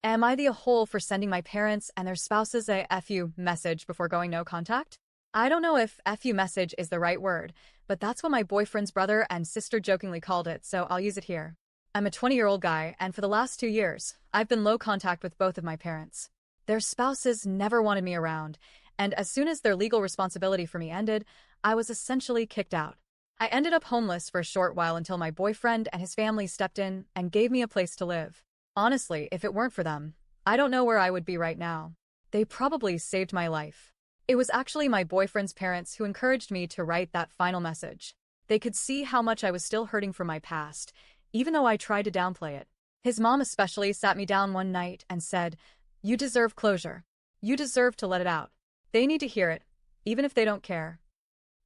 Am I the a-hole for sending my parents and their spouses a "F you" message before going no contact? I don't know if "F you" message is the right word, but that's what my boyfriend's brother and sister jokingly called it, so I'll use it here. I'm a 20-year-old guy, and for the last 2 years, I've been low contact with both of my parents. Their spouses never wanted me around, and as soon as their legal responsibility for me ended, I was essentially kicked out. I ended up homeless for a short while until my boyfriend and his family stepped in and gave me a place to live. Honestly, if it weren't for them, I don't know where I would be right now. They probably saved my life. It was actually my boyfriend's parents who encouraged me to write that final message. They could see how much I was still hurting from my past, even though I tried to downplay it. His mom especially sat me down one night and said, "You deserve closure. You deserve to let it out. They need to hear it, even if they don't care."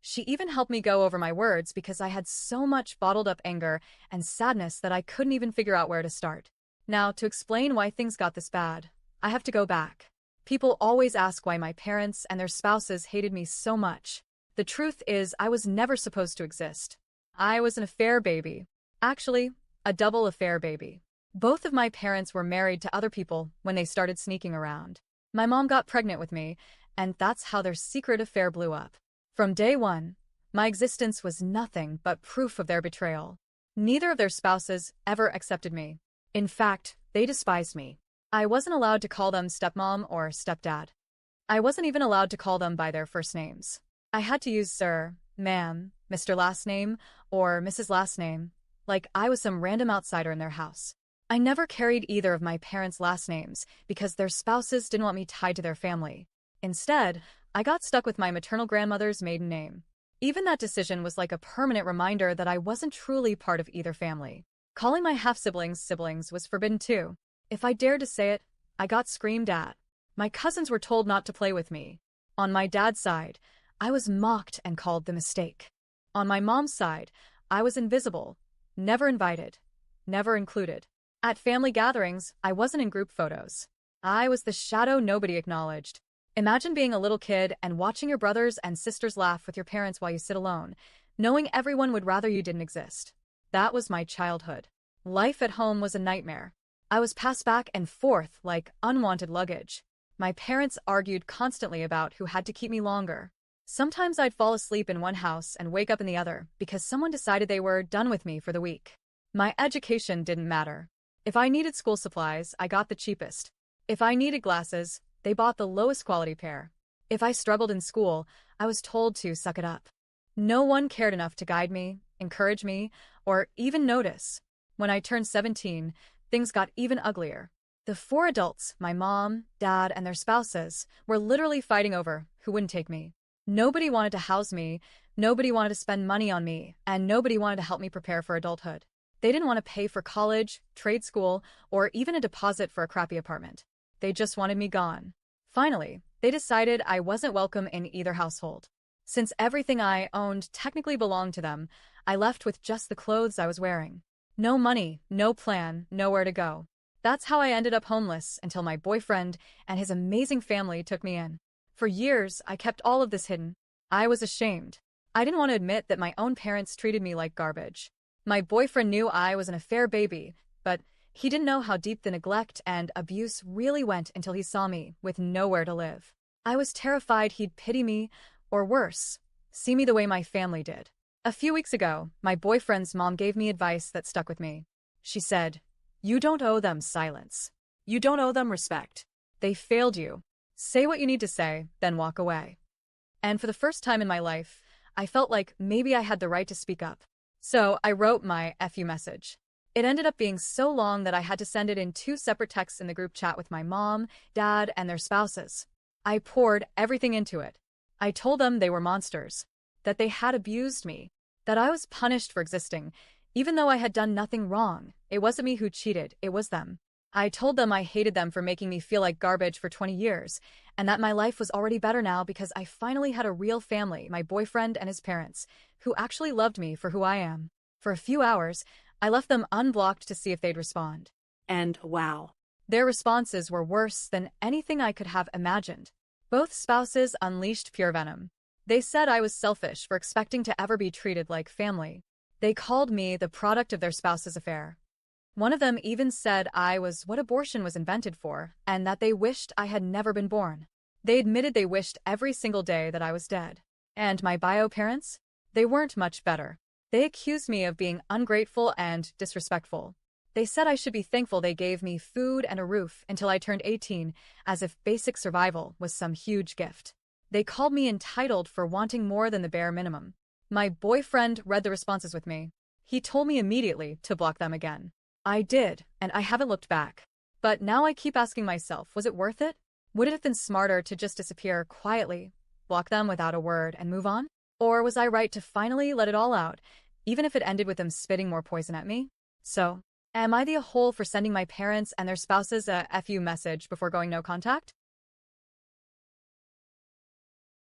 She even helped me go over my words because I had so much bottled up anger and sadness that I couldn't even figure out where to start. Now, to explain why things got this bad, I have to go back. People always ask why my parents and their spouses hated me so much. The truth is, I was never supposed to exist. I was an affair baby. Actually, a double affair baby. Both of my parents were married to other people when they started sneaking around. My mom got pregnant with me, and that's how their secret affair blew up. From day one, my existence was nothing but proof of their betrayal. Neither of their spouses ever accepted me. In fact, they despised me. I wasn't allowed to call them stepmom or stepdad. I wasn't even allowed to call them by their first names. I had to use sir, ma'am, Mr. last name, or Mrs. last name, like I was some random outsider in their house. I never carried either of my parents' last names because their spouses didn't want me tied to their family. Instead, I got stuck with my maternal grandmother's maiden name. Even that decision was like a permanent reminder that I wasn't truly part of either family. Calling my half-siblings siblings was forbidden too. If I dared to say it, I got screamed at. My cousins were told not to play with me. On my dad's side, I was mocked and called the mistake. On my mom's side, I was invisible, never invited, never included. At family gatherings, I wasn't in group photos. I was the shadow nobody acknowledged. Imagine being a little kid and watching your brothers and sisters laugh with your parents while you sit alone, knowing everyone would rather you didn't exist. That was my childhood. Life at home was a nightmare. I was passed back and forth like unwanted luggage. My parents argued constantly about who had to keep me longer. Sometimes I'd fall asleep in one house and wake up in the other because someone decided they were done with me for the week. My education didn't matter. If I needed school supplies, I got the cheapest. If I needed glasses, they bought the lowest quality pair. If I struggled in school, I was told to suck it up. No one cared enough to guide me, encourage me, or even notice. When I turned 17, things got even uglier. The four adults, my mom, dad, and their spouses, were literally fighting over who wouldn't take me. Nobody wanted to house me, nobody wanted to spend money on me, and nobody wanted to help me prepare for adulthood. They didn't want to pay for college, trade school, or even a deposit for a crappy apartment. They just wanted me gone. Finally, they decided I wasn't welcome in either household. Since everything I owned technically belonged to them, I left with just the clothes I was wearing. No money, no plan, nowhere to go. That's how I ended up homeless until my boyfriend and his amazing family took me in. For years, I kept all of this hidden. I was ashamed. I didn't want to admit that my own parents treated me like garbage. My boyfriend knew I was an affair baby, but he didn't know how deep the neglect and abuse really went until he saw me with nowhere to live. I was terrified he'd pity me, or worse, see me the way my family did. A few weeks ago, my boyfriend's mom gave me advice that stuck with me. She said, "You don't owe them silence. You don't owe them respect. They failed you. Say what you need to say, then walk away." And for the first time in my life, I felt like maybe I had the right to speak up. So I wrote my "F you" message. It ended up being so long that I had to send it in 2 separate texts in the group chat with my mom, dad, and their spouses. I poured everything into it. I told them they were monsters, that they had abused me, that I was punished for existing, even though I had done nothing wrong. It wasn't me who cheated, it was them. I told them I hated them for making me feel like garbage for 20 years, and that my life was already better now because I finally had a real family, my boyfriend and his parents, who actually loved me for who I am. For a few hours, I left them unblocked to see if they'd respond. And wow. Their responses were worse than anything I could have imagined. Both spouses unleashed pure venom. They said I was selfish for expecting to ever be treated like family. They called me the product of their spouse's affair. One of them even said I was what abortion was invented for, and that they wished I had never been born. They admitted they wished every single day that I was dead. And my bio parents? They weren't much better. They accused me of being ungrateful and disrespectful. They said I should be thankful they gave me food and a roof until I turned 18, as if basic survival was some huge gift. They called me entitled for wanting more than the bare minimum. My boyfriend read the responses with me. He told me immediately to block them again. I did, and I haven't looked back. But now I keep asking myself, was it worth it? Would it have been smarter to just disappear quietly, block them without a word, and move on? Or was I right to finally let it all out, even if it ended with them spitting more poison at me? So, am I the a hole for sending my parents and their spouses a FU message before going no contact?